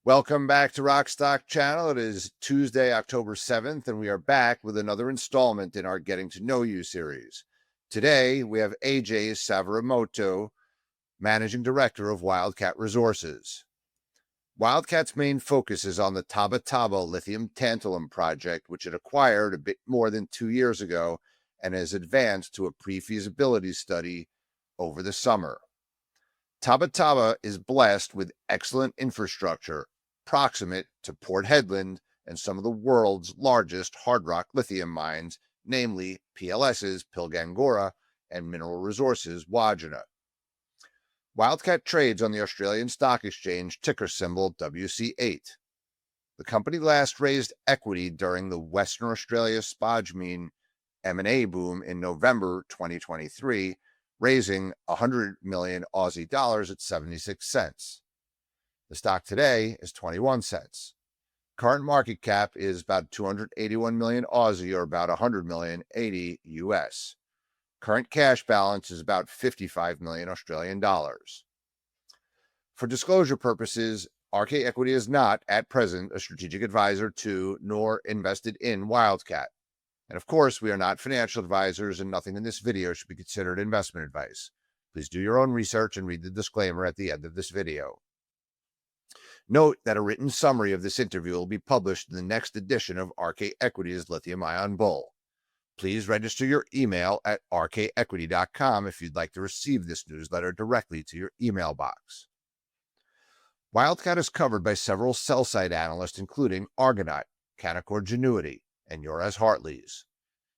Welcome back to Rockstock Channel. It is Tuesday, October 7th, and we are back with another installment in our Getting to Know You series. Today, we have AJ Saverimutto, Managing Director of Wildcat Resources. Wildcat's main focus is on the Tabba Tabba Lithium Tantalum project, which it acquired a bit more than 2 years ago and has advanced to a pre-feasibility study over the summer. Tabba Tabba is blessed with excellent infrastructure, proximate to Port Hedland and some of the world's largest hard rock lithium mines, namely PLS's Pilbara and Mineral Resources Wajana. Wildcat trades on the Australian Stock Exchange, ticker symbol WC8. The company last raised equity during the Western Australia spodumene M&A boom in November 2023, raising 100 million Aussie dollars at 76 cents. The stock today is 21 cents. Current market cap is about 281 million Aussie, or about 100 million 80 US. Current cash balance is about 55 million Australian dollars. For disclosure purposes, RK Equity is not, at present, a strategic advisor to nor invested in Wildcat. And of course, we are not financial advisors, and nothing in this video should be considered investment advice. Please do your own research and read the disclaimer at the end of this video. Note that a written summary of this interview will be published in the next edition of RK Equity's Lithium-ion Bull. Please register your email at rkequity.com if you'd like to receive this newsletter directly to your email box. Wildcat is covered by several sell-side analysts, including Argonaut, Canaccord Genuity, and Yours Hartley's.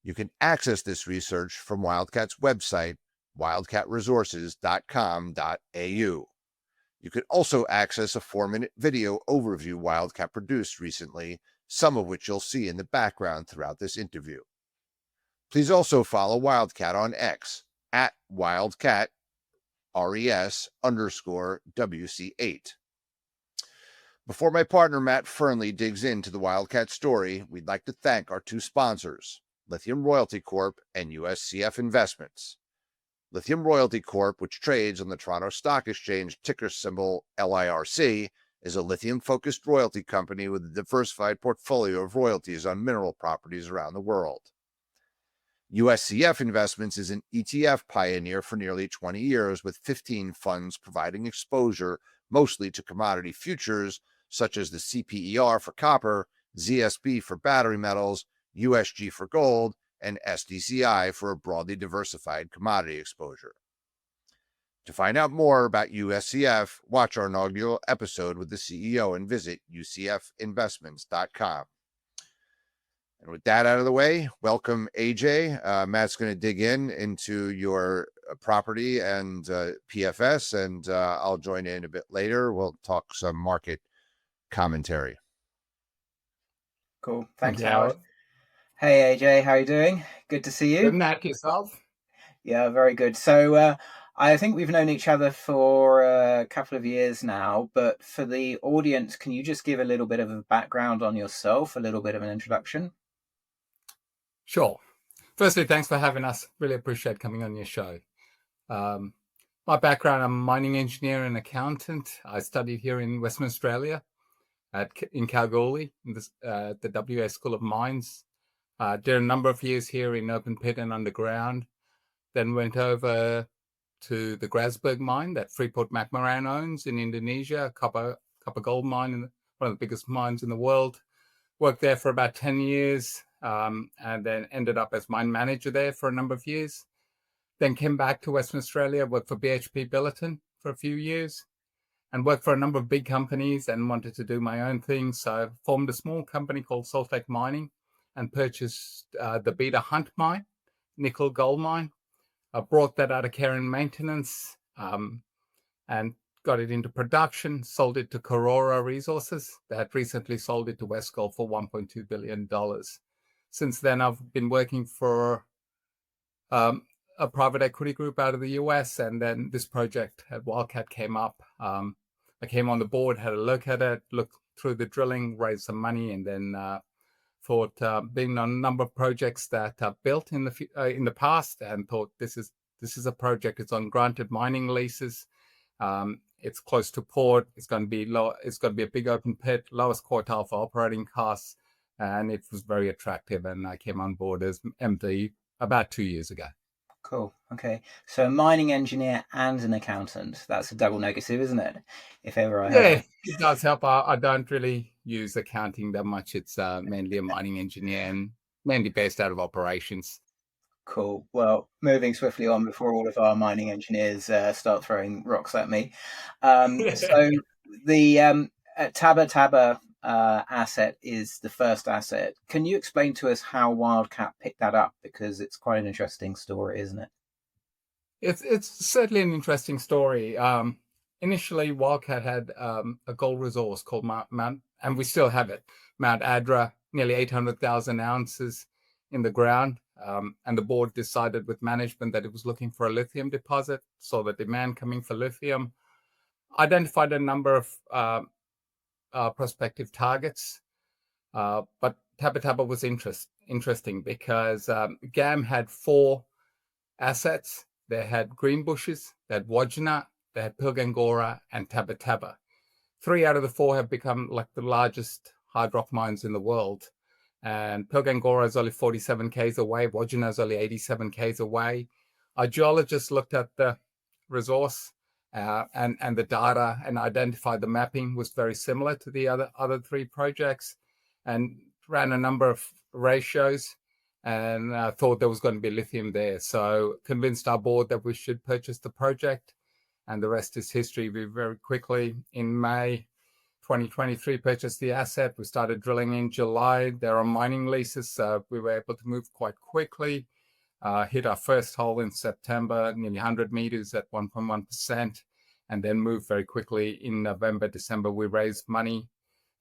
You can access this research from Wildcat's website, wildcatresources.com.au. You can also access a 4-minute video overview Wildcat produced recently, some of which you'll see in the background throughout this interview. Please also follow Wildcat on X at Wildcat res_WC8. Before my partner Matt Fernley digs into the Wildcat story, we'd like to thank our two sponsors, Lithium Royalty Corp and USCF Investments. Lithium Royalty Corp, which trades on the Toronto Stock Exchange, ticker symbol LIRC, is a lithium-focused royalty company with a diversified portfolio of royalties on mineral properties around the world. USCF Investments is an ETF pioneer for nearly 20 years, with 15 funds providing exposure mostly to commodity futures, such as the CPER for copper, ZSB for battery metals, USG for gold, and SDCI for a broadly diversified commodity exposure. To find out more about USCF, watch our inaugural episode with the CEO and visit ucfinvestments.com. And with that out of the way, welcome AJ. Matt's going to dig into your property and PFS, and I'll join in a bit later. We'll talk some market commentary. Cool. Thanks, Howard. Hey, AJ. How are you doing? Good to see you. Good, Matt. Yourself? Yeah, very good. So I think we've known each other for a couple of years now, but for the audience, can you just give a little bit of a background on yourself, a little bit of an introduction? Sure. Firstly, thanks for having us. Really appreciate coming on your show. My background, I'm a mining engineer and accountant. I studied here in Western Australia in Kalgoorlie, in the WA School of Mines. Did a number of years here in open pit and underground. Then went over to the Grasberg mine that Freeport-McMoran owns in Indonesia, a copper gold mine, one of the biggest mines in the world. Worked there for about 10 years. And then ended up as mine manager there for a number of years. Then came back to Western Australia, worked for BHP Billiton for a few years, and worked for a number of big companies and wanted to do my own thing. So I formed a small company called Salt Lake Mining and purchased the Beta Hunt mine, nickel gold mine. I brought that out of care and maintenance and got it into production, sold it to Karora Resources that recently sold it to Westgold for $1.2 billion. Since then, I've been working for a private equity group out of the US, and then this project at Wildcat came up. I came on the board, had a look at it, looked through the drilling, raised some money, and then thought, being on a number of projects that I've built in the past, and thought this is a project. It's on granted mining leases. It's close to port. It's going to be low. It's going to be a big open pit, lowest quartile for operating costs, and it was very attractive. And I came on board as MD about 2 years ago. Cool. Okay. So a mining engineer and an accountant. That's a double negative, isn't it? If ever I heard it. It does help. I don't really use accounting that much. It's mainly a mining engineer and mainly based out of operations. Cool. Well, moving swiftly on before all of our mining engineers start throwing rocks at me. So the Tabba Tabba asset is the first asset. Can you explain to us how Wildcat picked that up? Because it's quite an interesting story, isn't it? It's certainly an interesting story. Initially, Wildcat had a gold resource called Mount, and we still have it, Mount Adra, nearly 800,000 ounces in the ground. And the board decided with management that it was looking for a lithium deposit, saw the demand coming for lithium, identified a number of prospective targets. But Tabba Tabba was interesting because GAM had 4 assets. They had Greenbushes, they had Wodgina, they had Pilbara, and Tabba Tabba. 3 out of the 4 have become like the largest hard rock mines in the world. And Pilbara is only 47 k's away. Wodgina is only 87 k's away. Our geologists looked at the resource and the data and identified the mapping was very similar to the other 3 projects, and ran a number of ratios and thought there was going to be lithium there. So convinced our board that we should purchase the project, and the rest is history. We very quickly, in May 2023, purchased the asset. We started drilling in July. There are mining leases, so we were able to move quite quickly. Hit our first hole in September, nearly 100 meters at 1.1%, and then moved very quickly in November, December. We raised money,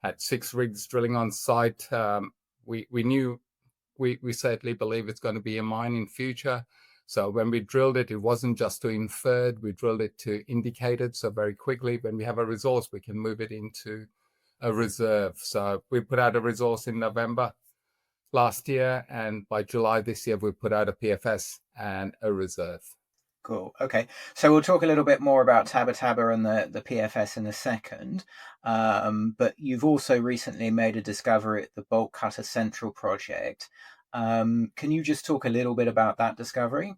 had 6 rigs drilling on site. We certainly believe it's going to be a mine in future. So when we drilled it, it wasn't just to inferred, we drilled it to indicated. So very quickly, when we have a resource, we can move it into a reserve. So we put out a resource in November last year, and by July this year, we put out a PFS and a reserve. Cool. Okay. So we'll talk a little bit more about Tabba Tabba and the PFS in a second. But you've also recently made a discovery at the Bolt Cutter Central project. Can you just talk a little bit about that discovery?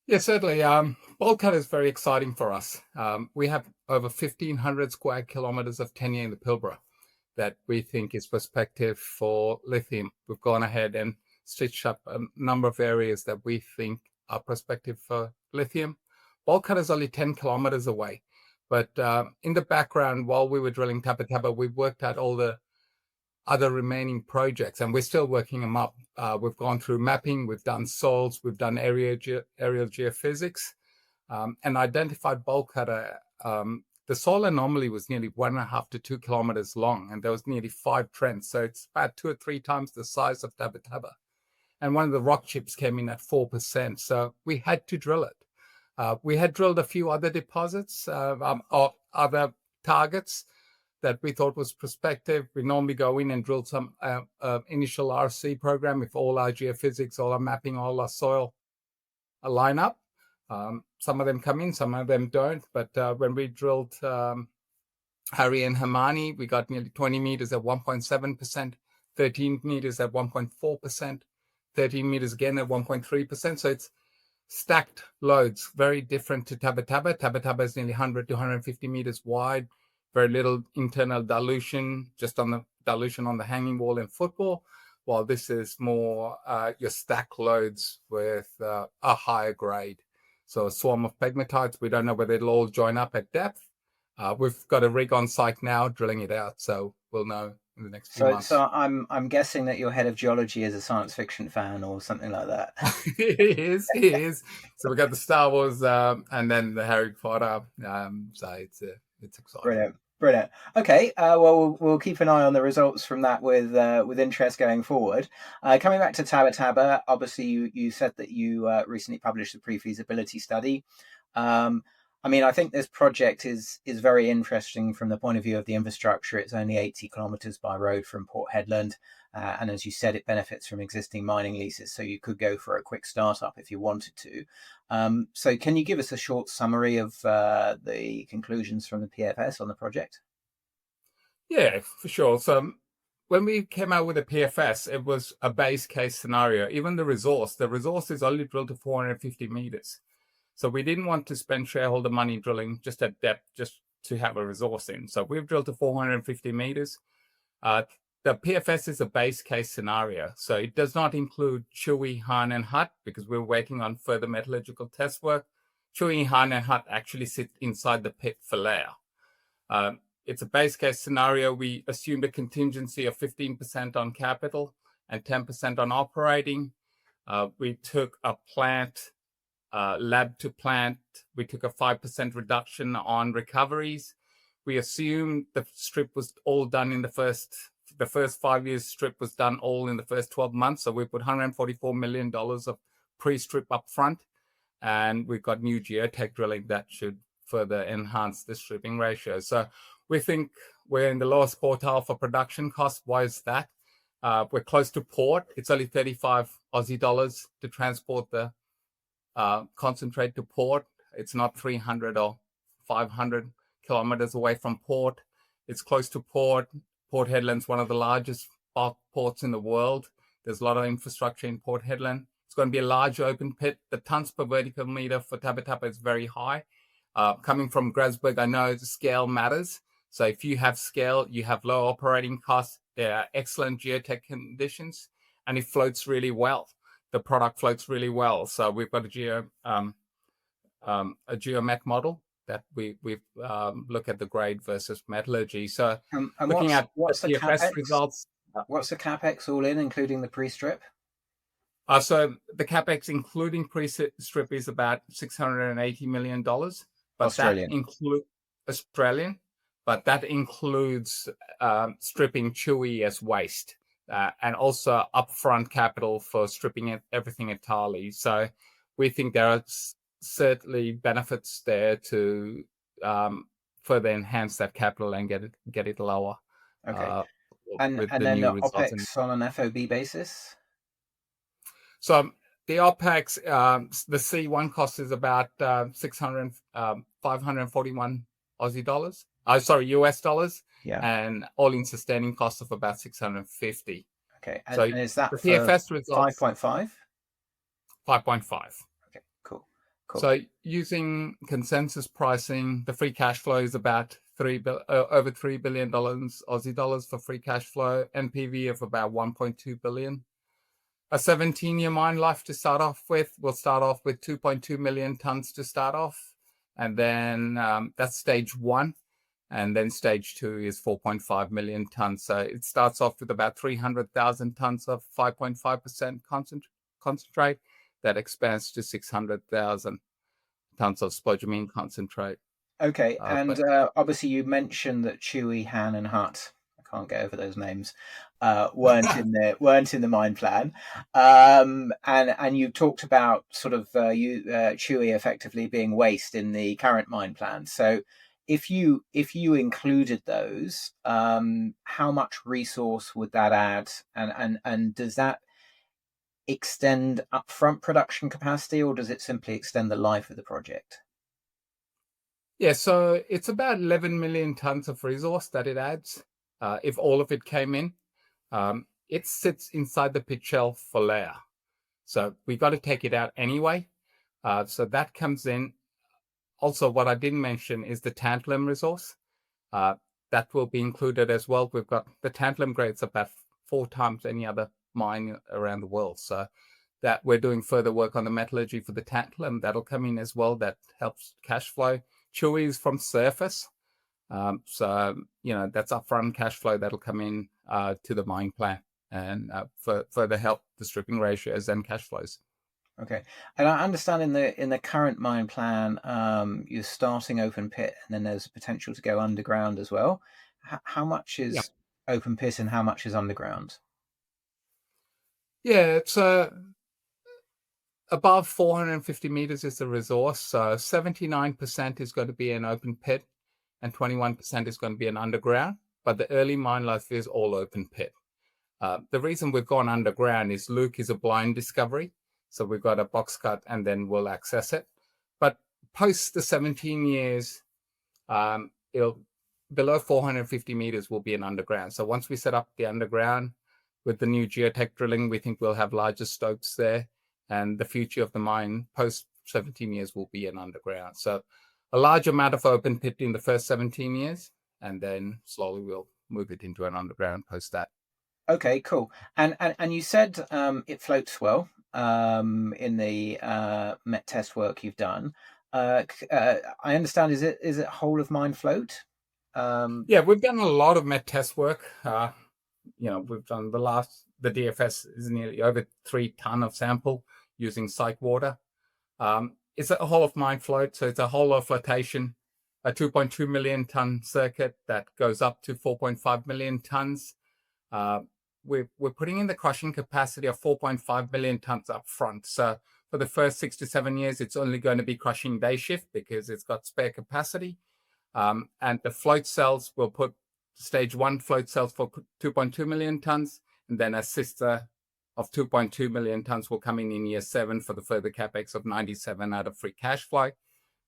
Yeah, certainly. Bolt Cutter is very exciting for us. We have over 1,500 square kilometers of tenure in the Pilbara that we think is prospective for lithium. We've gone ahead and stitched up a number of areas that we think are prospective for lithium. Bolt Cutter is only 10 kilometers away. But in the background, while we were drilling Tabba Tabba, we worked out all the other remaining projects, and we're still working them up. We've gone through mapping, we've done soils, we've done aerial geophysics, and identified Bolt Cutter. The soil anomaly was nearly 1.5 to 2 kilometers long, and there was nearly 5 trends. So it's about 2 or 3 times the size of Tabba Tabba. And one of the rock chips came in at 4%. So we had to drill it. We had drilled a few other deposits or other targets that we thought was prospective. We normally go in and drill some initial RC program if all our geophysics, all our mapping, all our soil line up. Some of them come in, some of them don't. But when we drilled Harry and Hermione, we got nearly 20 meters at 1.7%, 13 meters at 1.4%, 13 meters again at 1.3%. So it's stacked loads, very different to Tabba Tabba. Tabba Tabba is nearly 100 to 150 meters wide, very little internal dilution, just on the dilution on the hanging wall in football, while this is more your stack loads with a higher grade. So a swarm of pegmatites. We don't know whether it'll all join up at depth. We've got a rig on site now drilling it out, so we'll know in the next few months. So I'm guessing that your head of geology is a science fiction fan or something like that. He is. So we got the Star Wars and then the Harry Potter. So it's exciting. Brilliant. Okay. Well, we'll keep an eye on the results from that with interest going forward. Coming back to Tabba Tabba, obviously you said that you recently published a pre-feasibility study. I mean, I think this project is very interesting from the point of view of the infrastructure. It's only 80 kilometres by road from Port Hedland. And as you said, it benefits from existing mining leases. So you could go for a quick startup if you wanted to. So can you give us a short summary of the conclusions from the PFS on the project? Yeah, for sure. So when we came out with a PFS, it was a base case scenario. Even the resource is only drilled to 450 meters. So we didn't want to spend shareholder money drilling just at depth, just to have a resource in. So we've drilled to 450 meters. The PFS is a base case scenario. So it does not include Chewy, Han, and Hut because we're waiting on further metallurgical test work. Chewy, Han, and Hut actually sit inside the pit for layer. It's a base case scenario. We assumed a contingency of 15% on capital and 10% on operating. We took a plant, lab to plant. We took a 5% reduction on recoveries. We assumed the strip was all done in the first 5 years. Strip was done all in the first 12 months. So we put $144 million of pre-strip up front. And we've got new geotech drilling that should further enhance the stripping ratio. So we think we're in the lowest quartile for production costs. Why is that? We're close to port. It's only 35 Aussie dollars to transport the concentrate to port. It's not 300 or 500 kilometers away from port. It's close to port. Port Hedland's one of the largest bulk ports in the world. There's a lot of infrastructure in Port Hedland. It's going to be a large open pit. The tons per vertical meter for Tabba Tabba is very high. Coming from Grasberg, I know the scale matters. So if you have scale, you have low operating costs. There are excellent geotech conditions, and it floats really well. The product floats really well. So we've got a geomet model that we look at the grade versus metallurgy. So And looking at what's the PFS Capex? results. What's the Capex all in, including the pre-strip? So the Capex, including pre-strip, is about $680 million. But Australian. That includes Australian, but that includes stripping Chewy as waste and also upfront capital for stripping everything entirely. So we think there are certainly benefits there to further enhance that capital and get it lower. Okay. And then the Opex on an FOB basis? So the Opex, the C1 cost is about 541 Aussie dollars. US dollars. Yeah. And all-in sustaining cost of about 650. Okay. And is that the PFS results 5.5? 5.5. Okay. Cool. So using consensus pricing, the free cash flow is about over $3 billion Aussie dollars for free cash flow, NPV of about 1.2 billion. A 17-year mine life to start off with. We'll start off with 2.2 million tons to start off. And then that's stage 1. And then stage 2 is 4.5 million tons. So it starts off with about 300,000 tons of 5.5% concentrate. That expands to 600,000 tons of spodumene concentrate. Okay. And obviously you mentioned that Chewy, Han, and Hut, I can't get over those names, weren't in the mine plan. And you talked about sort of Chewy effectively being waste in the current mine plan. So if you included those, how much resource would that add? And does that extend upfront production capacity, or does it simply extend the life of the project? Yeah, so it's about 11 million tons of resource that it adds. If all of it came in, it sits inside the pit shell for layer. So we got to take it out anyway. So that comes in. Also, what I didn't mention is the tantalum resource. That will be included as well. We've got the tantalum grades about 4 times any other mine around the world. So that we're doing further work on the metallurgy for the tantalum. That'll come in as well. That helps cash flow. Chewy is from surface. So, that's upfront cash flow that'll come in to the mine plan and further help the stripping ratios and cash flows. Okay, and I understand in the current mine plan, you're starting open pit, and then there's a potential to go underground as well. How much is open pit and how much is underground? Yeah, above 450 meters is the resource. So 79% is going to be an open pit and 21% is going to be an underground. But the early mine life is all open pit. The reason we've gone underground is Luke is a blind discovery. So we've got a box cut and then we'll access it. But post the 17 years, it'll below 450 meters will be an underground. So once we set up the underground with the new geotech drilling, we think we'll have larger stopes there. And the future of the mine post 17 years will be an underground. So a large amount of open pit in the first 17 years, and then slowly we'll move it into an underground post that. Okay, cool. And you said it floats well in the met test work you've done. I understand, is it whole of mine float? Yeah, we've done a lot of met test work. We've done the DFS is nearly over 3 ton of sample using site water. It's a whole of mine float, so it's a whole of flotation, a 2.2 million ton circuit that goes up to 4.5 million tons. We're putting in the crushing capacity of 4.5 million tons up front. So for the first 6 to 7 years, it's only going to be crushing day shift because it's got spare capacity. And the float cells, we'll put stage 1 float cells for 2.2 million tons, and then a sister of 2.2 million tons will come in year 7 for the further capex of 97 out of free cash flow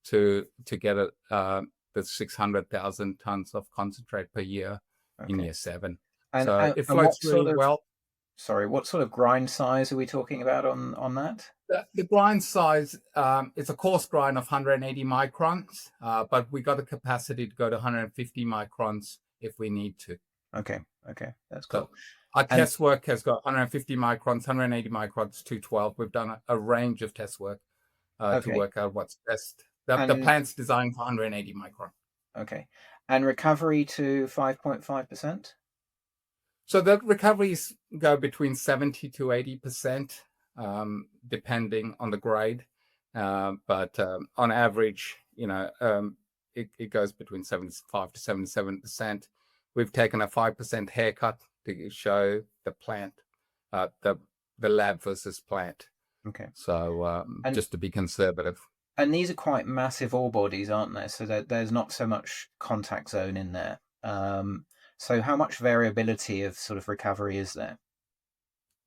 to get the 600,000 tons of concentrate per year in year 7. So it floats really well. Sorry, what sort of grind size are we talking about on that? The grind size, it's a coarse grind of 180 microns, but we got the capacity to go to 150 microns if we need to. Okay, that's cool. So our test work has got 150 microns, 180 microns, 212. We've done a range of test work to work out what's best. The plant's designed for 180 micron. Okay, and recovery to 5.5%? So the recoveries go between 70 to 80%, depending on the grade. But on average, it goes between 75 to 77%. We've taken a 5% haircut to show the plant, the lab versus plant. Okay. So just to be conservative. And these are quite massive ore bodies, aren't they? So there's not so much contact zone in there. So how much variability of sort of recovery is there?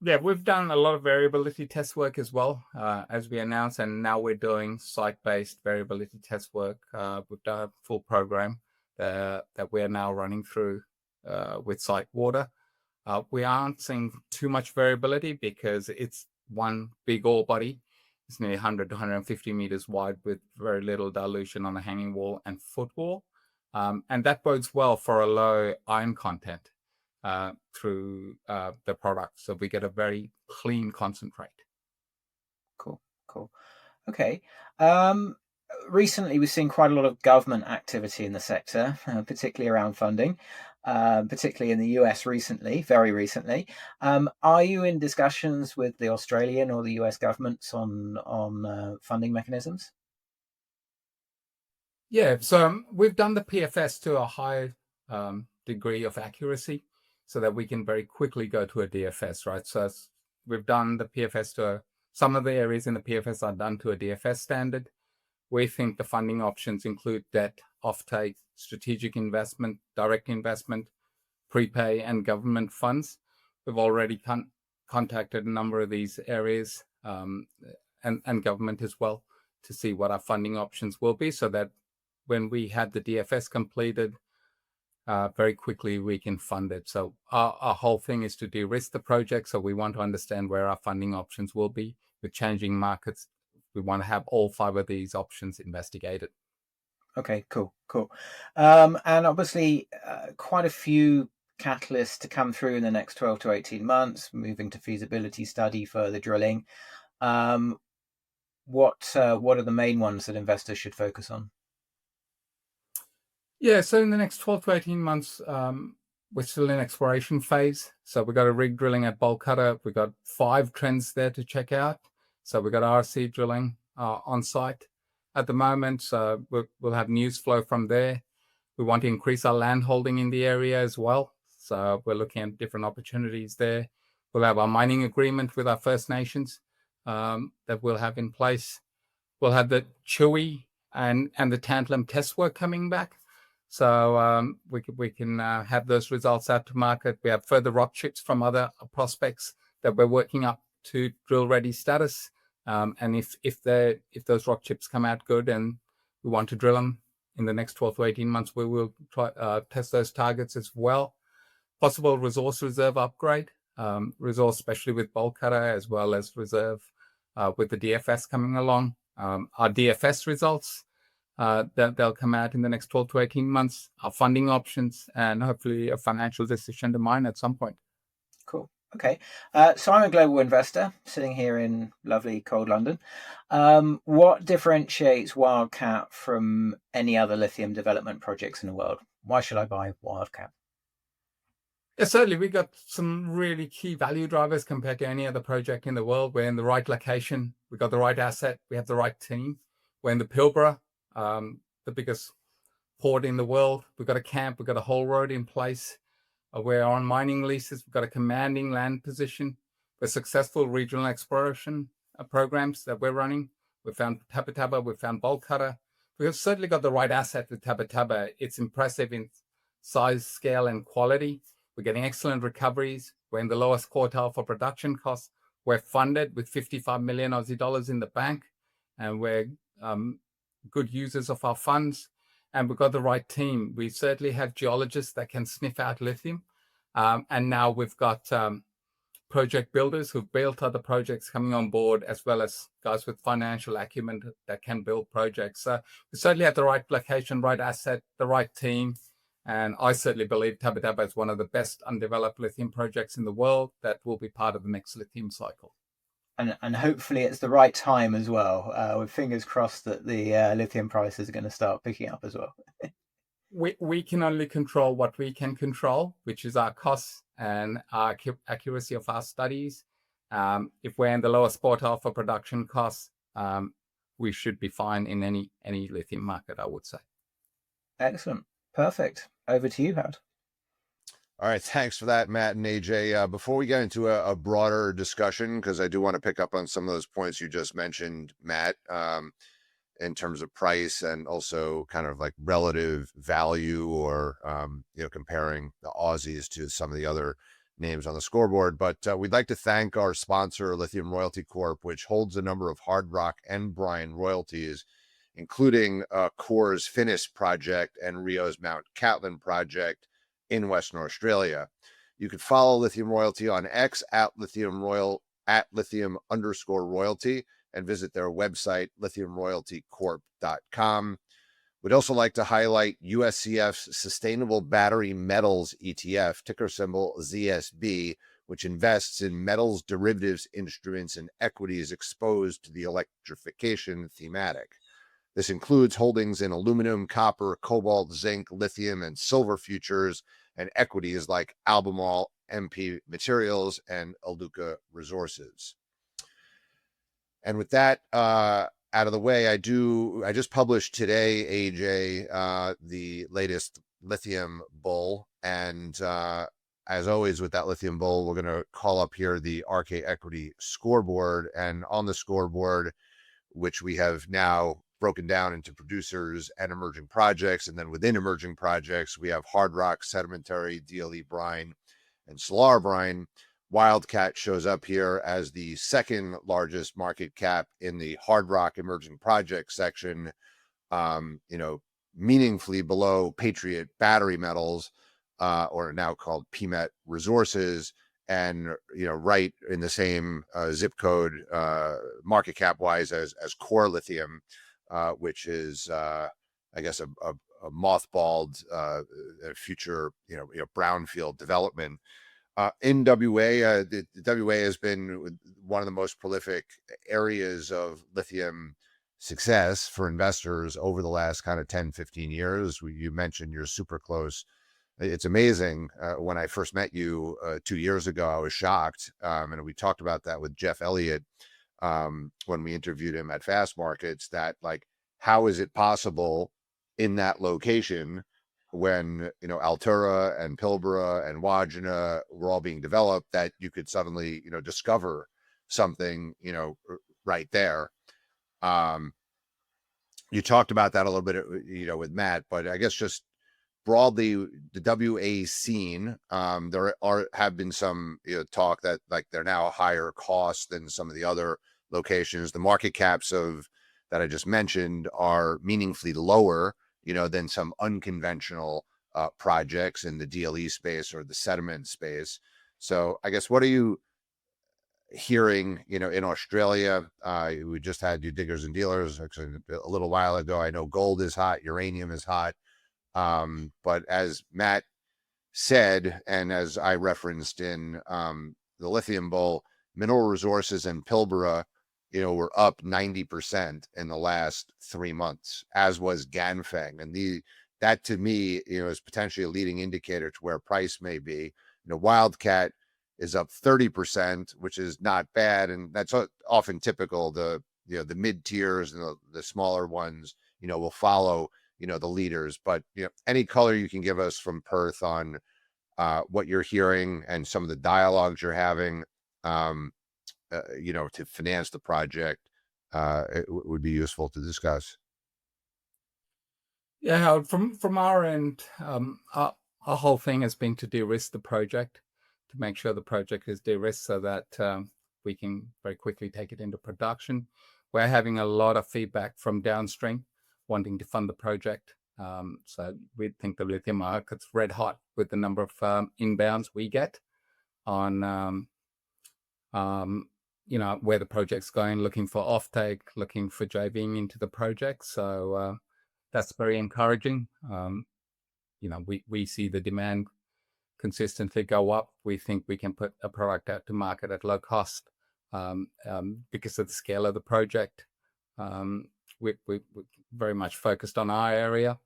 Yeah, we've done a lot of variability test work as well, as we announced, and now we're doing site-based variability test work. We've done a full program that we're now running through with site water. We aren't seeing too much variability because it's one big ore body. It's nearly 100 to 150 meters wide with very little dilution on the hanging wall and footwall. And that bodes well for a low iron content through the product. So we get a very clean concentrate. Cool. Okay. Recently, we've seen quite a lot of government activity in the sector, particularly around funding, particularly in the US recently, very recently. Are you in discussions with the Australian or the US governments on funding mechanisms? Yeah, so we've done the PFS to a high degree of accuracy so that we can very quickly go to a DFS, right? So we've done the PFS to some of the areas in the PFS are done to a DFS standard. We think the funding options include debt, offtake, strategic investment, direct investment, prepay, and government funds. We've already contacted a number of these areas and government as well to see what our funding options will be so that when we had the DFS completed, very quickly we can fund it. So our whole thing is to de-risk the project. So we want to understand where our funding options will be with changing markets. We want to have all 5 of these options investigated. Okay, cool. And obviously, quite a few catalysts to come through in the next 12 to 18 months, moving to feasibility study, further drilling. What are the main ones that investors should focus on? Yeah, so in the next 12 to 18 months, we're still in exploration phase. So we've got a rig drilling at Bolt Cutter. We've got 5 trends there to check out. So we've got RC drilling on site at the moment. So we'll have news flow from there. We want to increase our land holding in the area as well. So we're looking at different opportunities there. We'll have our mining agreement with our First Nations. that we'll have in place. We'll have the Chewy and the tantalum test work coming back. So we can have those results out to market. We have further rock chips from other prospects that we're working up to drill ready status. And if those rock chips come out good and we want to drill them in the next 12 to 18 months, we will try test those targets as well. Possible resource reserve upgrade, resource especially with bolt cutter, as well as reserve with the DFS coming along. Our DFS results, they'll come out in the next 12 to 18 months, our funding options, and hopefully a financial decision to mine at some point. Cool. Okay. So I'm a global investor sitting here in lovely cold London. What differentiates Wildcat from any other lithium development projects in the world? Why should I buy Wildcat? Yeah, certainly we got some really key value drivers compared to any other project in the world. We're in the right location. We got the right asset. We have the right team. We're in the Pilbara, the biggest port in the world. We've got a camp. We've got a whole road in place. We're on mining leases. We've got a commanding land position. We're successful regional exploration programs that we're running. We found Tabba Tabba. We found bolt cutter. We've certainly got the right asset with Tabba Tabba. It's impressive in size, scale, and quality. We're getting excellent recoveries. We're in the lowest quartile for production costs. We're funded with 55 million Aussie dollars in the bank, and we're good users of our funds. And we've got the right team. We certainly have geologists that can sniff out lithium. And now we've got project builders who've built other projects coming on board, as well as guys with financial acumen that can build projects. So we certainly have the right location, right asset, the right team. And I certainly believe Tabba Tabba is one of the best undeveloped lithium projects in the world that will be part of the next lithium cycle. And hopefully it's the right time as well, with fingers crossed that the lithium prices are going to start picking up as well. We can only control what we can control, which is our costs and our accuracy of our studies. If we're in the lowest quartile for production costs, we should be fine in any lithium market, I would say. Excellent. Perfect. Over to you, Howard. All right, thanks for that, Matt and AJ. Before we get into a broader discussion, because I do want to pick up on some of those points you just mentioned, Matt, in terms of price and also kind of like relative value, or comparing the Aussies to some of the other names on the scoreboard. But we'd like to thank our sponsor, Lithium Royalty Corp, which holds a number of hard rock and brine royalties, including Core's Finniss project and Rio's Mount Catlin project in Western Australia. You can follow Lithium Royalty on X at @lithium_royalty, and visit their website, lithiumroyaltycorp.com. We'd also like to highlight USCF's Sustainable Battery Metals ETF, ticker symbol ZSB, which invests in metals, derivatives, instruments, and equities exposed to the electrification thematic. This includes holdings in aluminum, copper, cobalt, zinc, lithium, and silver futures, and equities like Albemarle, MP Materials, and Aluka Resources. And with that out of the way, I just published today, AJ, the latest lithium bull. And as always with that lithium bull, we're going to call up here the RK Equity scoreboard. And on the scoreboard, which we have now broken down into producers and emerging projects, and then within emerging projects, we have hard rock, sedimentary, DLE brine, and salar brine. Wildcat shows up here as the second largest market cap in the hard rock emerging project section, meaningfully below Patriot Battery Metals, or now called PMET Resources, and right in the same zip code market cap wise as Core Lithium, which is I guess a mothballed future brownfield development. In WA, the WA has been one of the most prolific areas of lithium success for investors over the last kind of 10, 15 years. You mentioned you're super close. It's amazing. When I first met you 2 years ago, I was shocked. And we talked about that with Jeff Elliott when we interviewed him at Fast Markets, that like, how is it possible in that location when Altura and Pilbara and Wajina were all being developed, that you could suddenly discover something, right there. You talked about that a little bit, with Matt, but I guess just broadly the WA scene, there have been some talk that like they're now higher cost than some of the other locations. The market caps of that I just mentioned are meaningfully lower, than some unconventional projects in the DLE space or the sediment space. So I guess what are you hearing, in Australia? We just had you diggers and dealers actually a little while ago. I know gold is hot, uranium is hot. But as Matt said, and as I referenced in the Lithium Bowl, mineral resources in Pilbara, were up 90% in the last 3 months, as was Ganfeng. And that to me, is potentially a leading indicator to where price may be. Wildcat is up 30%, which is not bad. And that's often typical. The mid tiers and the smaller ones, will follow the leaders. But any color you can give us from Perth on what you're hearing and some of the dialogues you're having, to finance the project, it would be useful to discuss. Yeah, from our end, our whole thing has been to de-risk the project, to make sure the project is de-risked so that we can very quickly take it into production. We're having a lot of feedback from downstream wanting to fund the project. So we think the lithium market's red hot with the number of inbounds we get on, where the project's going, looking for offtake, looking for JVing into the project. So that's very encouraging. We see the demand consistently go up. We think we can put a product out to market at low cost because of the scale of the project. We're very much focused on our area.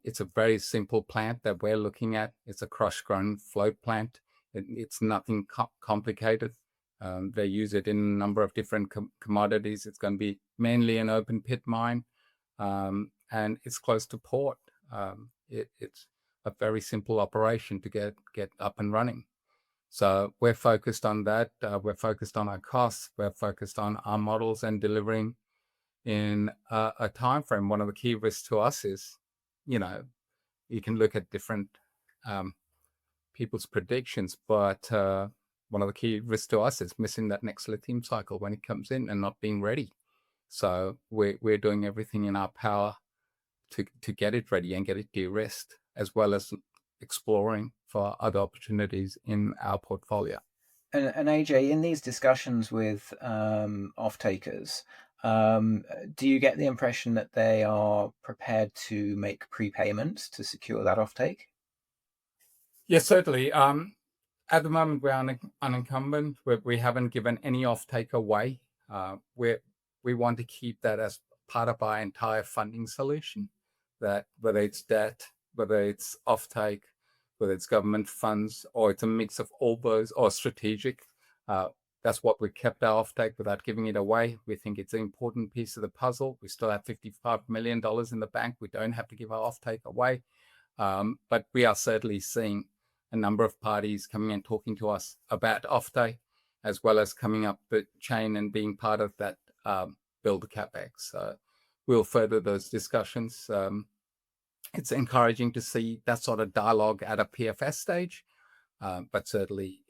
It's a very simple plant that we're looking at. It's a crush-grown float plant. It's nothing complicated. They use it in a number of different commodities. It's going to be mainly an open pit mine, and it's close to port. It's a very simple operation to get up and running. So we're focused on that. We're focused on our costs. We're focused on our models and delivering in a time frame. One of the key risks to us is, you can look at different people's predictions, but one of the key risks to us is missing that next lithium cycle when it comes in and not being ready. So we're doing everything in our power to get it ready and get it de-risked, as well as exploring for other opportunities in our portfolio. And AJ, in these discussions with off-takers, do you get the impression that they are prepared to make prepayments to secure that offtake? Yes, certainly. At the moment, we're unencumbered. We haven't given any offtake away. We want to keep that as part of our entire funding solution, that whether it's debt, whether it's offtake, whether it's government funds, or it's a mix of all those, or strategic, that's what we kept our offtake without giving it away. We think it's an important piece of the puzzle. We still have $55 million in the bank. We don't have to give our offtake away. But we are certainly seeing a number of parties coming and talking to us about offtake, as well as coming up the chain and being part of that build Capex. So we'll further those discussions. It's encouraging to see that sort of dialogue at a PFS stage, but certainly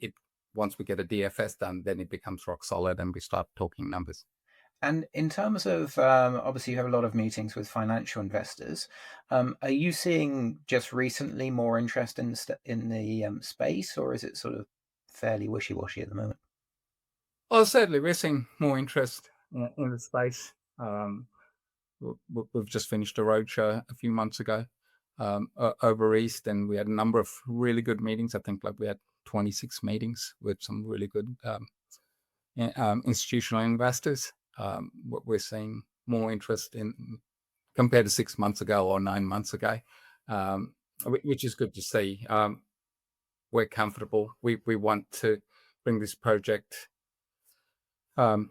once we get a DFS done, then it becomes rock solid and we start talking numbers. And in terms of, obviously you have a lot of meetings with financial investors. Are you seeing just recently more interest in the space, or is it sort of fairly wishy-washy at the moment? Well, certainly we're seeing more interest in the space. We've just finished a roadshow a few months ago over East, and we had a number of really good meetings. I think we had 26 meetings with some really good institutional investors. We're seeing more interest in compared to 6 months ago or 9 months ago, which is good to see. We're comfortable. We want to bring this project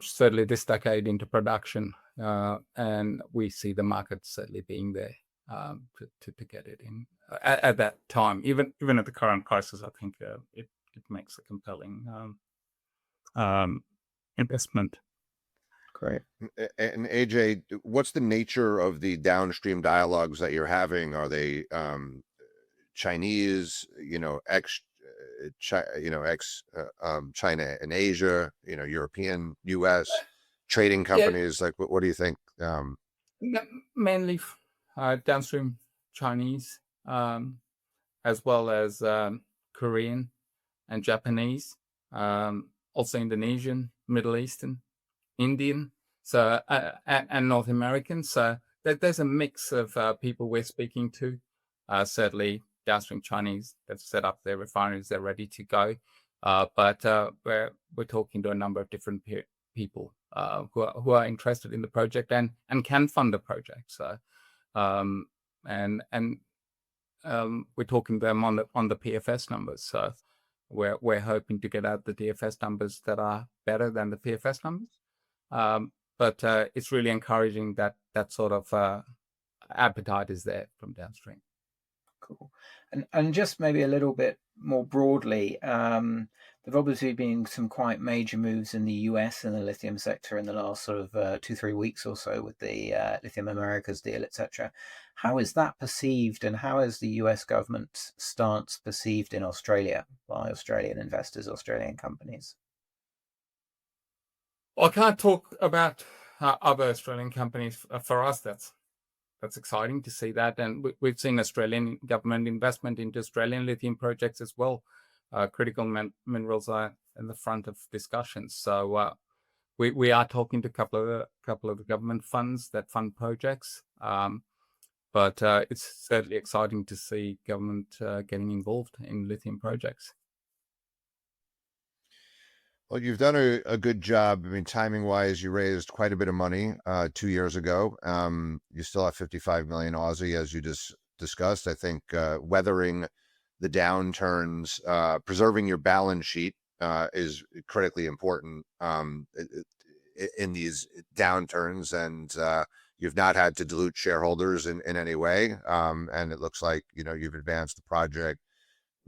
certainly this decade into production, and we see the market certainly being there to get it in at that time. Even at the current prices, I think it makes a compelling investment. Great. And AJ, what's the nature of the downstream dialogues that you're having? Are they Chinese, ex China and Asia, European, US trading companies? Like, what do you think? Mainly downstream Chinese, as well as Korean and Japanese, also Indonesian, Middle Eastern, Indian, so and North American. So there's a mix of people we're speaking to. Certainly downstream Chinese, they've set up their refineries, they're ready to go. But we're talking to a number of different people who are interested in the project and can fund the project. So we're talking to them on the PFS numbers. So we're hoping to get out the DFS numbers that are better than the PFS numbers. But it's really encouraging that sort of appetite is there from downstream. Cool. And just maybe a little bit more broadly, there've obviously been some quite major moves in the US in the lithium sector in the last sort of 2-3 weeks or so with the Lithium Americas deal, etc. How is that perceived, and how is the US government stance perceived in Australia by Australian investors, Australian companies? Well, I can't talk about other Australian companies. For us, that's exciting to see that, and we've seen Australian government investment into Australian lithium projects as well. Critical minerals are in the front of discussions, so we are talking to a couple of the government funds that fund projects, but it's certainly exciting to see government getting involved in lithium projects. Well, you've done a good job. I mean, timing wise, you raised quite a bit of money 2 years ago. You still have 55 million Aussie, as you just discussed. I think weathering the downturns, preserving your balance sheet is critically important in these downturns, and you've not had to dilute shareholders in any way. And it looks like you've advanced the project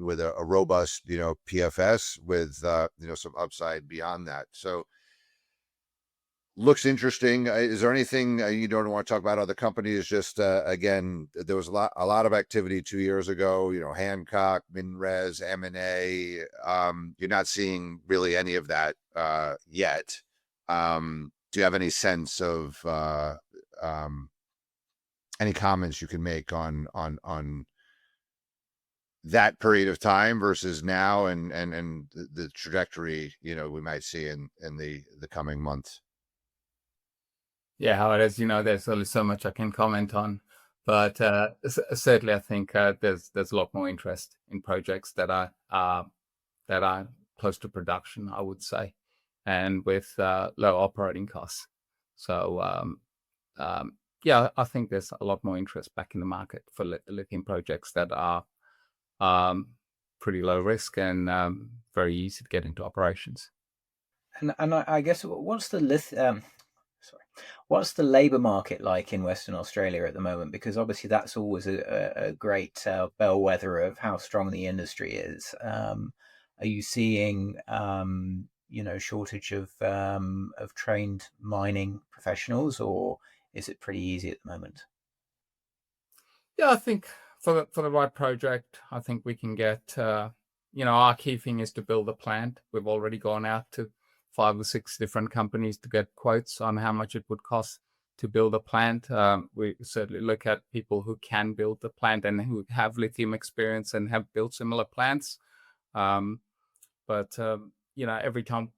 with a robust, PFS with, some upside beyond that. So looks interesting. Is there anything you don't want to talk about other companies? Just, again, there was a lot of activity 2 years ago, Hancock, Minres, M&A. You're not seeing really any of that yet. Do you have any sense of any comments you can make on that period of time versus now, and the trajectory we might see in the coming months? Yeah, Howard, as you know, there's only so much I can comment on, but certainly I think there's a lot more interest in projects that are close to production, I would say, and with low operating costs. So yeah, I think there's a lot more interest back in the market for lithium projects that are pretty low risk and very easy to get into operations. And I guess what's the labour market like in Western Australia at the moment? Because obviously that's always a great bellwether of how strong the industry is. Are you seeing shortage of trained mining professionals, or is it pretty easy at the moment? Yeah, I think for the right project, I think we can get. Our key thing is to build a plant. We've already gone out to 5 or 6 different companies to get quotes on how much it would cost to build a plant. We certainly look at people who can build the plant and who have lithium experience and have built similar plants. But every time,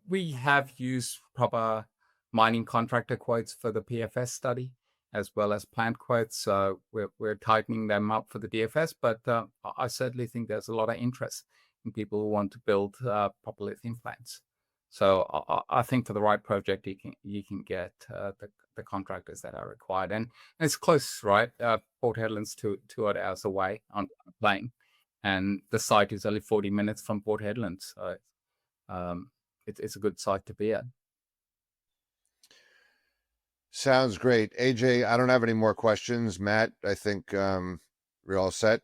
we have used proper mining contractor quotes for the PFS study, as well as plant quotes. So we're tightening them up for the DFS, but I certainly think there's a lot of interest in people who want to build proper lithium plants. So I think for the right project, you can get the contractors that are required, and it's close, right? Port Hedland's two odd hours away on a plane, and the site is only 40 minutes from Port Hedland, so it's a good site to be at. Sounds great. AJ, I don't have any more questions. Matt, I think we're all set.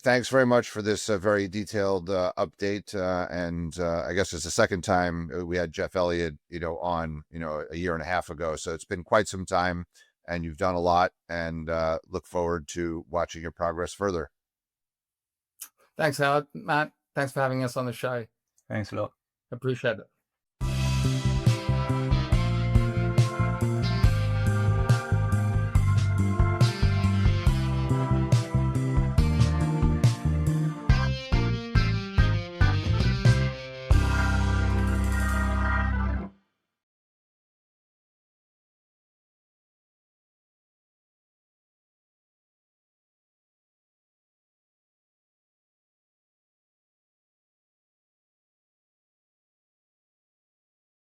thanks very much for this very detailed update. And I guess it's the second time we had Jeff Elliott, on, a year and a half ago. So it's been quite some time, and you've done a lot, and look forward to watching your progress further. Thanks, Howard. Matt, thanks for having us on the show. Thanks a lot. Appreciate it.